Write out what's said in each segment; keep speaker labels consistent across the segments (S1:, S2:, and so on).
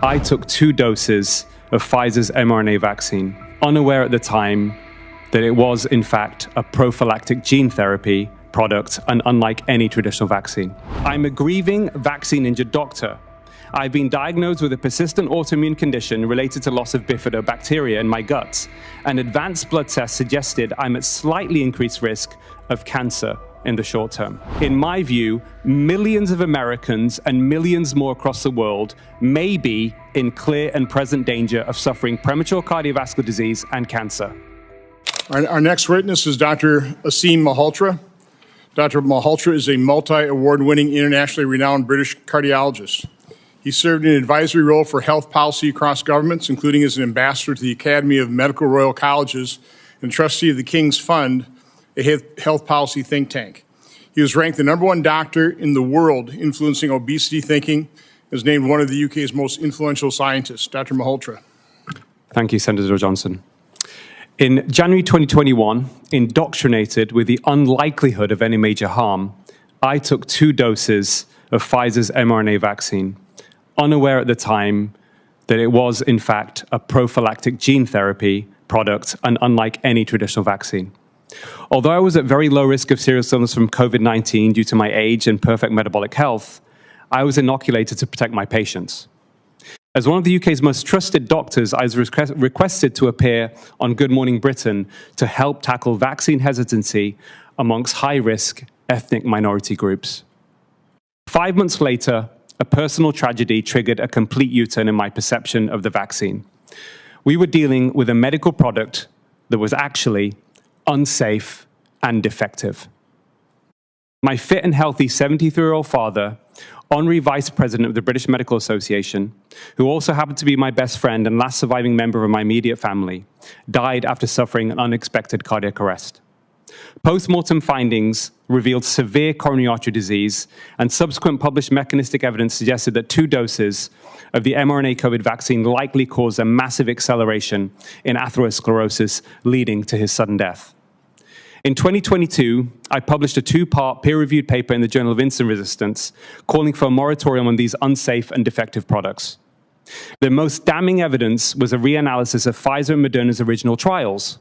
S1: I took 2 doses of Pfizer's mRNA vaccine, unaware at the time that it was, in fact, a prophylactic gene therapy product and unlike any traditional vaccine. I'm a grieving vaccine-injured doctor. I've been diagnosed with a persistent autoimmune condition related to loss of bifidobacteria in my guts, and advanced blood tests suggested I'm at slightly increased risk of cancer in the short term. In my view, millions of Americans and millions more across the world may be in clear and present danger of suffering premature cardiovascular disease and cancer.
S2: Our next witness is Dr. Aseem Malhotra. Dr. Malhotra is a multi-award-winning, internationally renowned British cardiologist. He served in an advisory role for health policy across governments, including as an ambassador to the Academy of Medical Royal Colleges and trustee of the King's Fund, a health policy think tank. He was ranked the #1 doctor in the world influencing obesity thinking and was named one of the UK's most influential scientists. Dr. Malhotra.
S1: Thank you, Senator Johnson. In January 2021, indoctrinated with the unlikelihood of any major harm, I took 2 doses of Pfizer's mRNA vaccine, unaware at the time that it was, in fact, a prophylactic gene therapy product and unlike any traditional vaccine. Although I was at very low risk of serious illness from COVID-19 due to my age and perfect metabolic health, I was inoculated to protect my patients. As one of the UK's most trusted doctors, I was requested to appear on Good Morning Britain to help tackle vaccine hesitancy amongst high-risk ethnic minority groups. 5 months later, a personal tragedy triggered a complete U-turn in my perception of the vaccine. We were dealing with a medical product that was actually unsafe and defective. My fit and healthy 73-year-old father, honorary vice president of the British Medical Association, who also happened to be my best friend and last surviving member of my immediate family, died after suffering an unexpected cardiac arrest. Post-mortem findings revealed severe coronary artery disease, and subsequent published mechanistic evidence suggested that 2 doses of the mRNA COVID vaccine likely caused a massive acceleration in atherosclerosis, leading to his sudden death. In 2022, I published a 2-part peer-reviewed paper in the Journal of Insulin Resistance calling for a moratorium on these unsafe and defective products. The most damning evidence was a reanalysis of Pfizer and Moderna's original trials.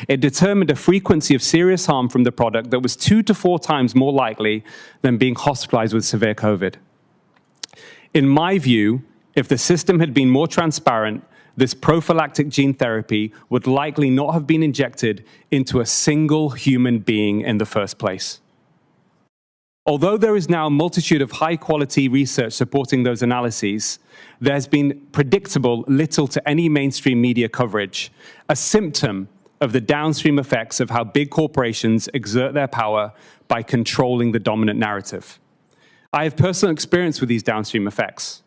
S1: It determined a frequency of serious harm from the product that was 2 to 4 times more likely than being hospitalized with severe COVID. In my view, if the system had been more transparent, this prophylactic gene therapy would likely not have been injected into a single human being in the first place. Although there is now a multitude of high-quality research supporting those analyses, there's been predictable little to any mainstream media coverage, a symptom of the downstream effects of how big corporations exert their power by controlling the dominant narrative. I have personal experience with these downstream effects.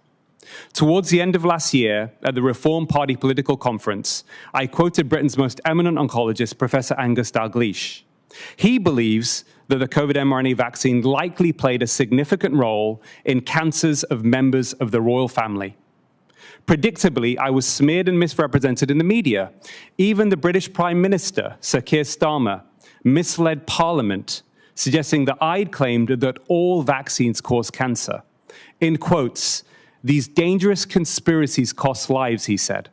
S1: Towards the end of last year, at the Reform Party political conference, I quoted Britain's most eminent oncologist, Professor Angus Dalgleish. He believes that the COVID mRNA vaccine likely played a significant role in cancers of members of the royal family. Predictably, I was smeared and misrepresented in the media. Even the British Prime Minister, Sir Keir Starmer, misled Parliament, suggesting that I'd claimed that all vaccines cause cancer. In quotes, "These dangerous conspiracies cost lives," he said.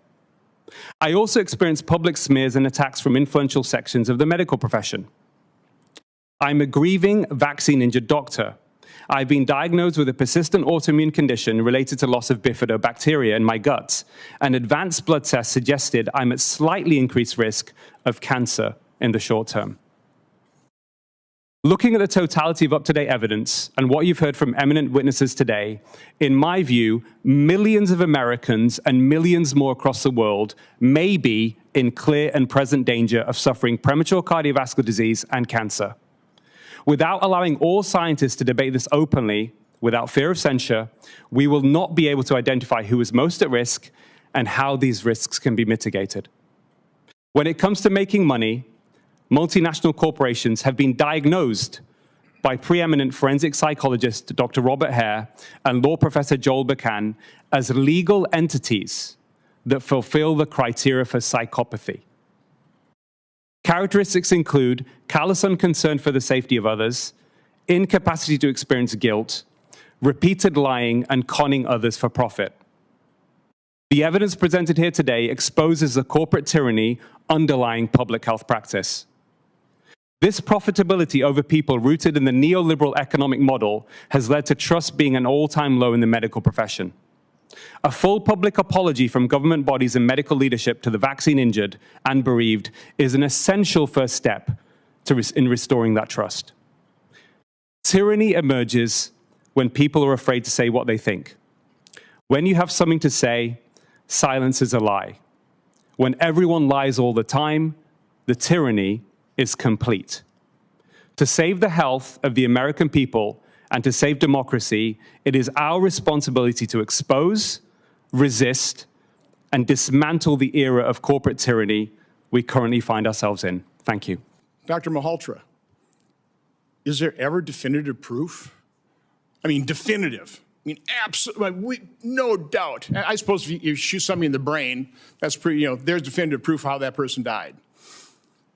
S1: I also experienced public smears and attacks from influential sections of the medical profession. I'm a grieving vaccine-injured doctor. I've been diagnosed with a persistent autoimmune condition related to loss of bifidobacteria in my guts, and advanced blood tests suggested I'm at slightly increased risk of cancer in the short term. Looking at the totality of up-to-date evidence and what you've heard from eminent witnesses today, in my view, millions of Americans and millions more across the world may be in clear and present danger of suffering premature cardiovascular disease and cancer. Without allowing all scientists to debate this openly, without fear of censure, we will not be able to identify who is most at risk and how these risks can be mitigated. When it comes to making money, multinational corporations have been diagnosed by preeminent forensic psychologist Dr. Robert Hare and law professor Joel Bakan as legal entities that fulfill the criteria for psychopathy. Characteristics include callous unconcern for the safety of others, incapacity to experience guilt, repeated lying and conning others for profit. The evidence presented here today exposes the corporate tyranny underlying public health practice. This profitability over people rooted in the neoliberal economic model has led to trust being an all-time low in the medical profession. A full public apology from government bodies and medical leadership to the vaccine injured and bereaved is an essential first step in restoring that trust. Tyranny emerges when people are afraid to say what they think. When you have something to say, silence is a lie. When everyone lies all the time, the tyranny is complete. To save the health of the American people and to save democracy, it is our responsibility to expose, resist, and dismantle the era of corporate tyranny we currently find ourselves in. Thank you.
S2: Dr. Malhotra, is there ever definitive proof? I mean, definitive. I mean, absolutely, no doubt. I suppose if you shoot somebody in the brain, that's pretty, there's definitive proof of how that person died.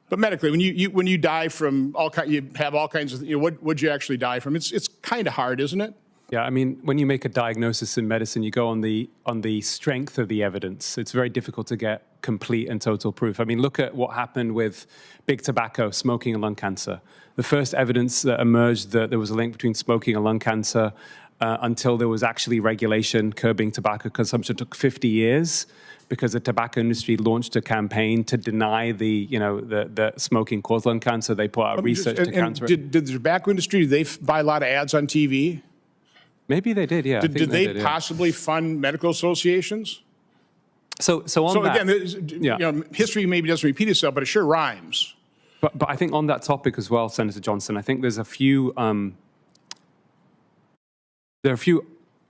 S2: But medically, when you die from you have all kinds of, what'd you actually die from? It's kind of hard, isn't it?
S1: Yeah, I mean, when you make a diagnosis in medicine, you go on the strength of the evidence. It's very difficult to get complete and total proof. I mean, look at what happened with big tobacco, smoking and lung cancer. The first evidence that emerged that there was a link between smoking and lung cancer until there was actually regulation curbing tobacco consumption took 50 years because the tobacco industry launched a campaign to deny the smoking caused lung cancer. They put out research to counter it.
S2: Did the tobacco industry, did they buy a lot of ads on TV?
S1: Maybe they did, yeah.
S2: Did they possibly fund medical associations?
S1: So
S2: again, history maybe doesn't repeat itself, but it sure rhymes.
S1: But I think on that topic as well, Senator Johnson, I think there's a few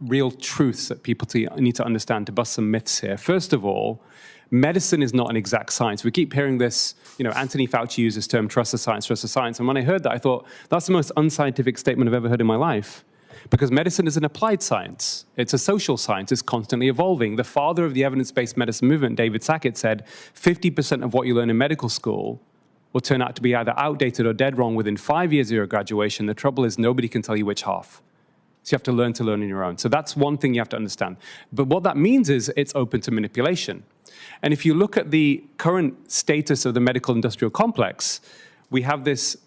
S1: real truths that people need to understand to bust some myths here. First of all, medicine is not an exact science. We keep hearing this, Anthony Fauci uses the term trust the science, trust the science. And when I heard that, I thought, that's the most unscientific statement I've ever heard in my life. Because medicine is an applied science. It's a social science. It's constantly evolving. The father of the evidence-based medicine movement, David Sackett, said 50% of what you learn in medical school will turn out to be either outdated or dead wrong within 5 years of your graduation. The trouble is nobody can tell you which half. So you have to learn on your own. So that's one thing you have to understand. But what that means is it's open to manipulation. And if you look at the current status of the medical industrial complex, we have this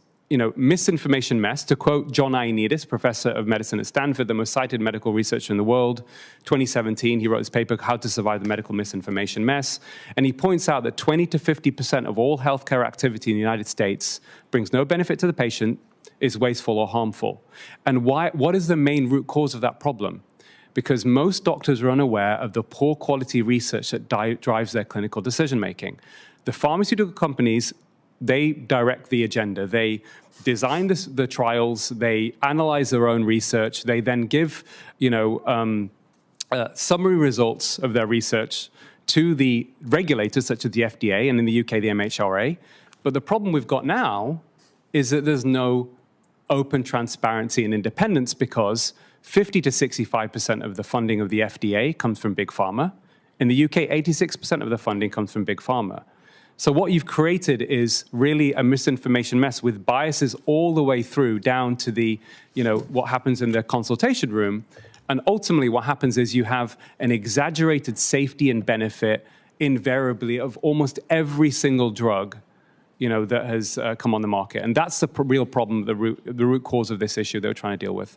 S1: misinformation mess. To quote John Ioannidis, professor of medicine at Stanford, the most cited medical researcher in the world, 2017, he wrote this paper, How to Survive the Medical Misinformation Mess. And he points out that 20 to 50% of all healthcare activity in the United States brings no benefit to the patient, is wasteful or harmful. And what is the main root cause of that problem? Because most doctors are unaware of the poor quality research that drives their clinical decision-making. The pharmaceutical companies, they direct the agenda. They design the trials, they analyze their own research, they then give summary results of their research to the regulators such as the FDA and in the UK the MHRA. But the problem we've got now is that there's no open transparency and independence because 50 to 65% of the funding of the FDA comes from big pharma. In the UK, 86% of the funding comes from big pharma. So what you've created is really a misinformation mess with biases all the way through down to the, what happens in the consultation room. And ultimately what happens is you have an exaggerated safety and benefit invariably of almost every single drug, that has come on the market. And that's the real problem, the root cause of this issue that we're trying to deal with.